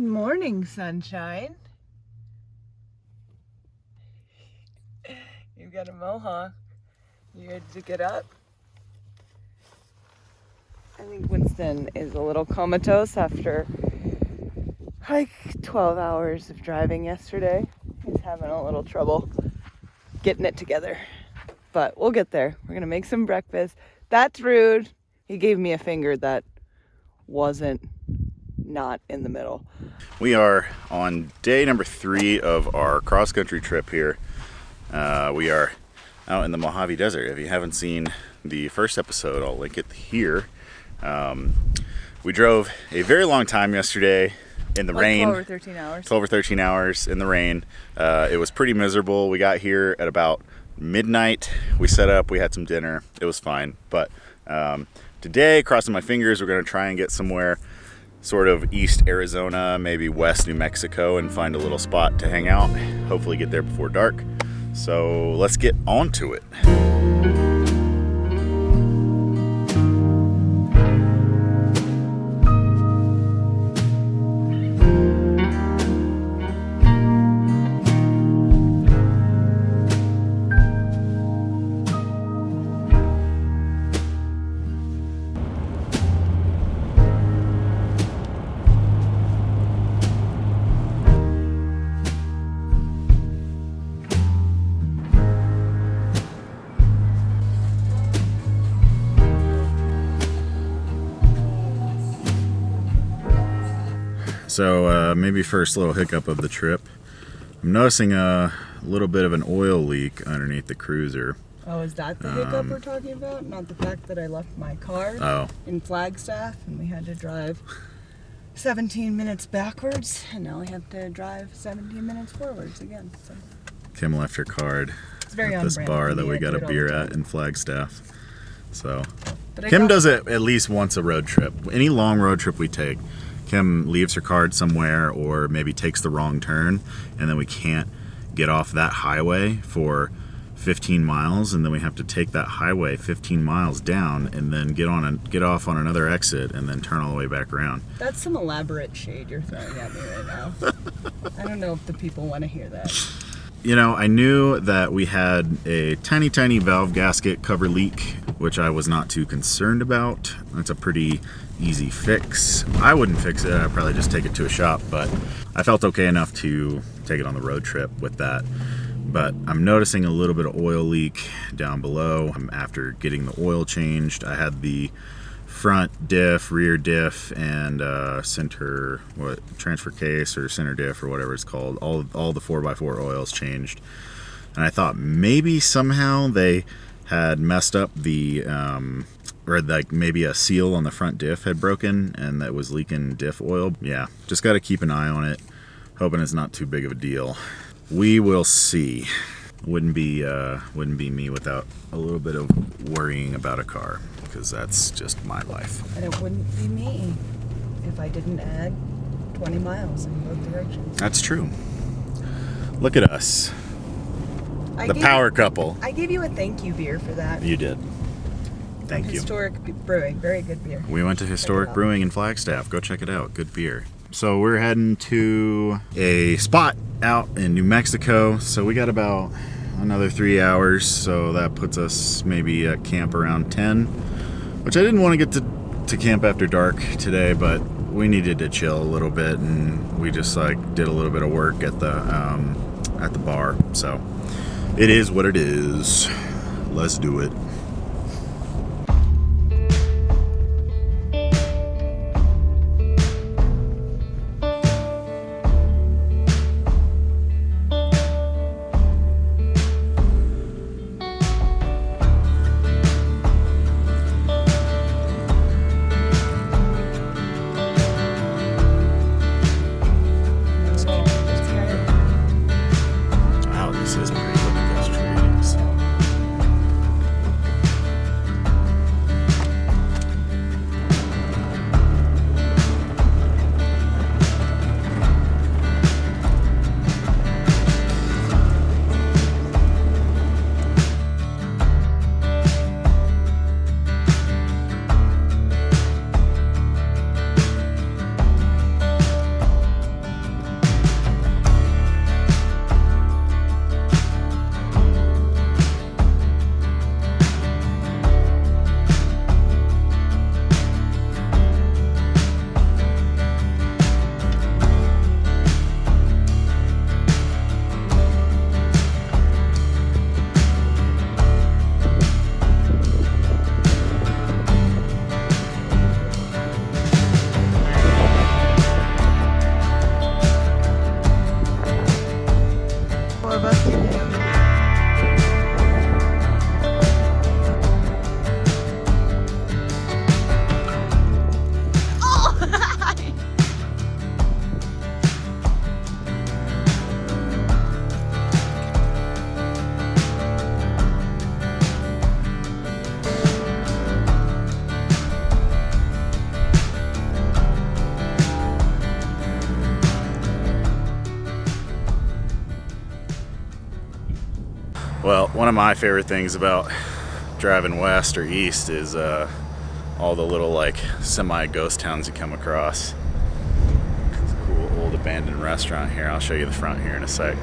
morning, sunshine. You've got a mohawk. You ready to get up? I think Winston is a little comatose after like 12 hours of driving yesterday. He's having a little trouble getting it together. But we'll get there. We're gonna make some breakfast. That's rude. He gave me a finger that wasn't not in the middle. We are on day number 3 of our cross-country trip here. We are out in the Mojave Desert. If you haven't seen the first episode, I'll link it here. We drove a very long time yesterday in the rain. 12 or 13 hours. 12 or 13 hours in the rain. It was pretty miserable. We got here at about midnight. We set up, we had some dinner. It was fine. But today, crossing my fingers, we're going to try and get somewhere sort of east Arizona, maybe west New Mexico, and find a little spot to hang out. Hopefully get there before dark. So let's get on to it. So maybe first little hiccup of the trip. I'm noticing a little bit of an oil leak underneath the cruiser. Oh, is that the hiccup we're talking about? Not the fact that I left my car in Flagstaff and we had to drive 17 minutes backwards, and now we have to drive 17 minutes forwards again. So. Kim left her card at this bar that we got a beer at in Flagstaff. So Kim does it at least once a road trip. Any long road trip we take, Kim leaves her card somewhere or maybe takes the wrong turn, and then we can't get off that highway for 15 miles, and then we have to take that highway 15 miles down and then get off on another exit and then turn all the way back around. That's some elaborate shade you're throwing at me right now. I don't know if the people want to hear that. You know, I knew that we had a tiny valve gasket cover leak, which I was not too concerned about. It's a pretty easy fix. I wouldn't fix it. I'd probably just take it to a shop, but I felt okay enough to take it on the road trip with that. But I'm noticing a little bit of oil leak down below. After getting the oil changed, I had the front diff, rear diff, and center transfer case or center diff or whatever it's called. All the 4x4 oils changed, and I thought maybe somehow they had messed up the or like maybe a seal on the front diff had broken and that was leaking diff oil. Yeah, just got to keep an eye on it, hoping it's not too big of a deal. We will see. Wouldn't be me without a little bit of worrying about a car, because that's just my life. And it wouldn't be me if I didn't add 20 miles in both directions. That's true. Look at us. The power couple. I gave you a thank you beer for that. You did. Thank you. Historic Brewing. Very good beer. We went to Historic Brewing in Flagstaff. Go check it out. Good beer. So we're heading to a spot out in New Mexico. So we got about another 3 hours. So that puts us maybe at camp around 10, which I didn't want to get to camp after dark today, but we needed to chill a little bit, and we just did a little bit of work at the bar. So it is what it is. Let's do it. One of my favorite things about driving west or east is all the little like semi-ghost towns you come across. It's a cool old abandoned restaurant here. I'll show you the front here in a sec.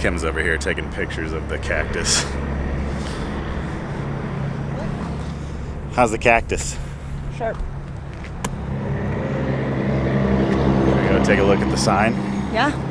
Kim's over here taking pictures of the cactus. How's the cactus? Sharp. Should we go take a look at the sign? Yeah.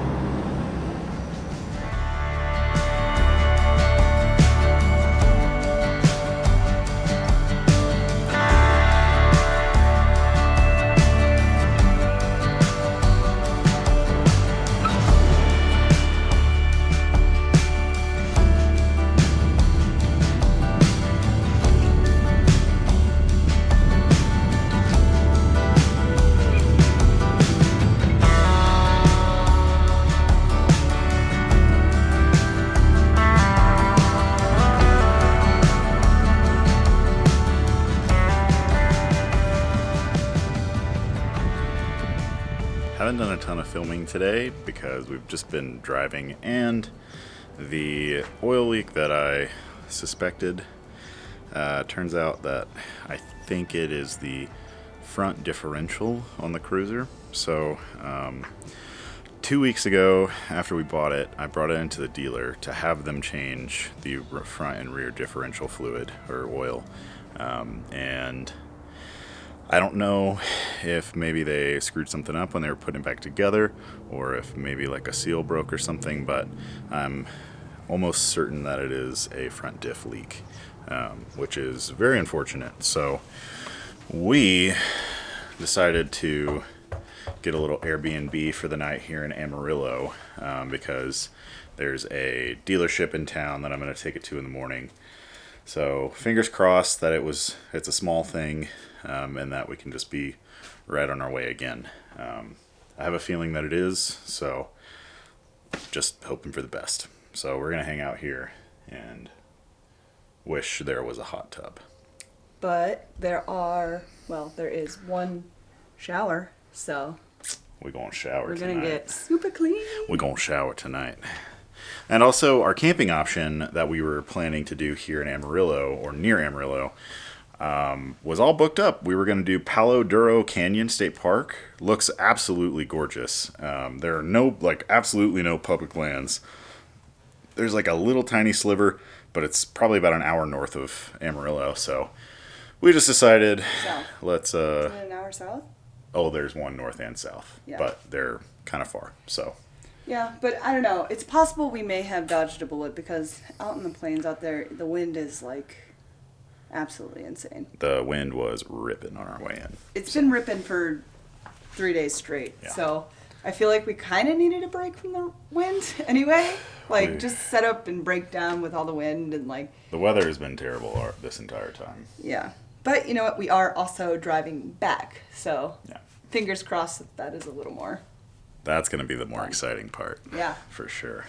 Haven't done a ton of filming today because we've just been driving, and the oil leak that I suspected turns out that I think it is the front differential on the cruiser. So 2 weeks ago, after we bought it, I brought it into the dealer to have them change the front and rear differential fluid or oil, and I don't know if maybe they screwed something up when they were putting it back together, or if maybe like a seal broke or something, but I'm almost certain that it is a front diff leak, which is very unfortunate. So we decided to get a little Airbnb for the night here in Amarillo, because there's a dealership in town that I'm going to take it to in the morning. So fingers crossed that it's a small thing, and that we can just be right on our way again. I have a feeling that it is, so just hoping for the best. So we're gonna hang out here and wish there was a hot tub. But there is one shower, so We're gonna shower we're tonight. gonna get super clean. We're gonna shower tonight. And also our camping option that we were planning to do here in Amarillo, or near Amarillo, was all booked up. We were going to do Palo Duro Canyon State Park. Looks absolutely gorgeous. There are absolutely no public lands. There's like a little tiny sliver, but it's probably about an hour north of Amarillo. So we just decided, South. let's. Is it an hour south? Oh, there's one north and south, Yeah. but they're kind of far. So. Yeah, but I don't know. It's possible we may have dodged a bullet because out in the plains out there, the wind is like absolutely insane. The wind was ripping on our way in. It's been ripping for 3 days straight. Yeah. So I feel like we kind of needed a break from the wind anyway. Like just set up and break down with all the wind and like. The weather has been terrible this entire time. Yeah. But you know what? We are also driving back. So Yeah. fingers crossed that is a little more. That's going to be the more exciting part. Yeah. For sure.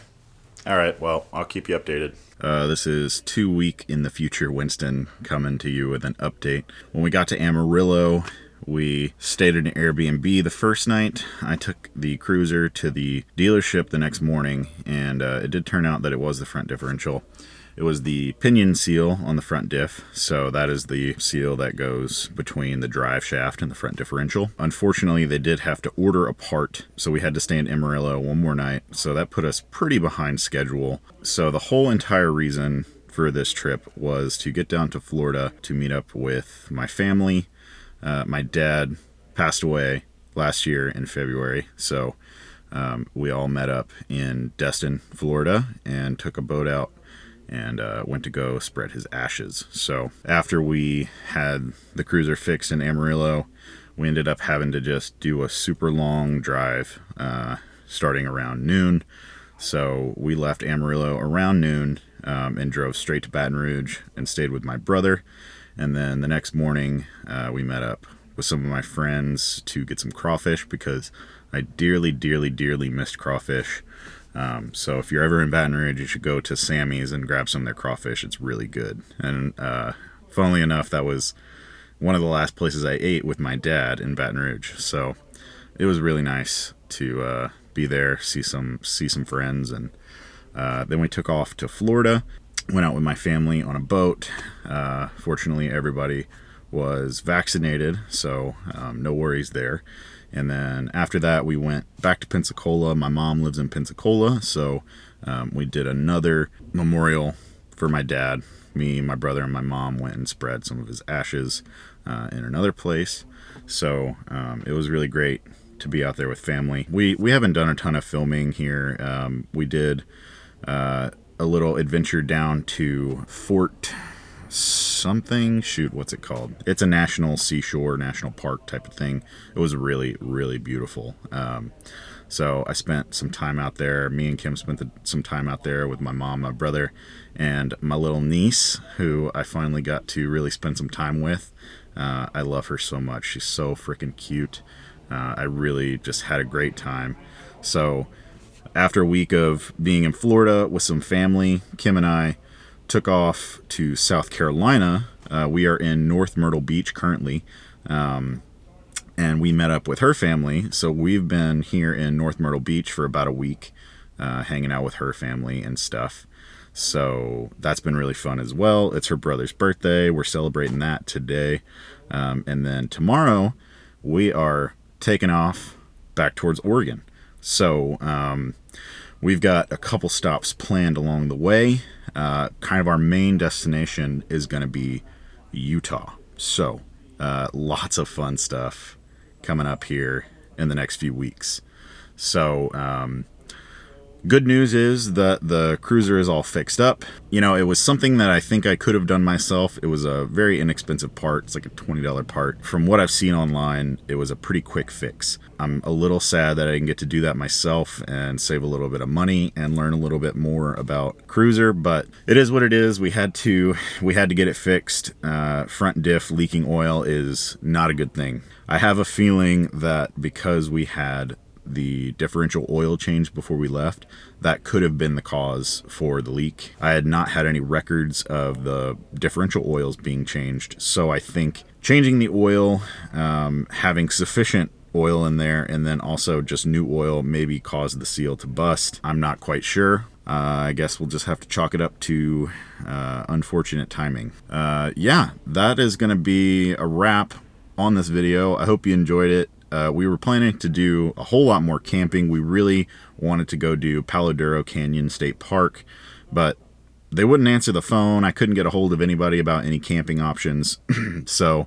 All right, well, I'll keep you updated. This is 2 week in the future Winston coming to you with an update. When we got to Amarillo, we stayed at an Airbnb the first night. I took the cruiser to the dealership the next morning, and it did turn out that it was the front differential. It was the pinion seal on the front diff, so that is the seal that goes between the drive shaft and the front differential. Unfortunately, they did have to order a part, so we had to stay in Amarillo one more night, so that put us pretty behind schedule. So the whole entire reason for this trip was to get down to Florida to meet up with my family. My dad passed away last year in February, so we all met up in Destin, Florida, and took a boat out and went to go spread his ashes. So after we had the cruiser fixed in Amarillo, we ended up having to just do a super long drive starting around noon. So we left Amarillo around noon and drove straight to Baton Rouge and stayed with my brother. And then the next morning we met up with some of my friends to get some crawfish because I dearly, dearly, dearly missed crawfish. So if you're ever in Baton Rouge, you should go to Sammy's and grab some of their crawfish. It's really good. And funnily enough, that was one of the last places I ate with my dad in Baton Rouge. So it was really nice to be there, see some friends, and then we took off to Florida. Went out with my family on a boat. Fortunately, everybody was vaccinated, so no worries there. And then after that, we went back to Pensacola. My mom lives in Pensacola, so we did another memorial for my dad. Me, my brother, and my mom went and spread some of his ashes in another place. So it was really great to be out there with family. We haven't done a ton of filming here. We did a little adventure down to Fort something. Shoot, what's it called? It's a national seashore, national park type of thing. It was really, really beautiful. So I spent some time out there. Me and Kim spent some time out there with my mom, my brother, and my little niece, who I finally got to really spend some time with. I love her so much. She's so freaking cute. I really just had a great time. So after a week of being in Florida with some family, Kim and I took off to South Carolina. We are in North Myrtle Beach currently. And we met up with her family. So we've been here in North Myrtle Beach for about a week, hanging out with her family and stuff. So that's been really fun as well. It's her brother's birthday. We're celebrating that today. And then tomorrow we are taking off back towards Oregon. So we've got a couple stops planned along the way. Kind of our main destination is going to be Utah. So lots of fun stuff coming up here in the next few weeks. So good news is that the cruiser is all fixed up. You know, it was something that I think I could have done myself. It was a very inexpensive part. It's like a $20 part. From what I've seen online, it was a pretty quick fix. I'm a little sad that I didn't get to do that myself and save a little bit of money and learn a little bit more about cruiser, but it is what it is. We had to get it fixed. Front diff leaking oil is not a good thing. I have a feeling that because we had the differential oil change before we left, that could have been the cause for the leak. I had not had any records of the differential oils being changed, so I think changing the oil, having sufficient oil in there, and then also just new oil maybe caused the seal to bust. I'm not quite sure. I guess we'll just have to chalk it up to unfortunate timing. Yeah, that is going to be a wrap on this video. I hope you enjoyed it. We were planning to do a whole lot more camping. We really wanted to go do Palo Duro Canyon State Park, but they wouldn't answer the phone. I couldn't get a hold of anybody about any camping options. So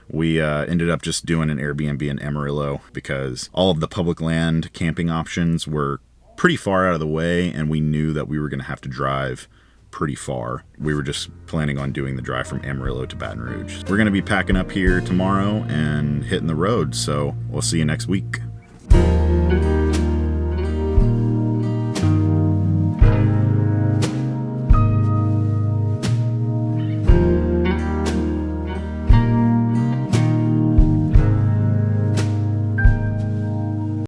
we ended up just doing an Airbnb in Amarillo because all of the public land camping options were pretty far out of the way, and we knew that we were going to have to drive pretty far. We were just planning on doing the drive from Amarillo to Baton Rouge. We're going to be packing up here tomorrow and hitting the road, so we'll see you next week.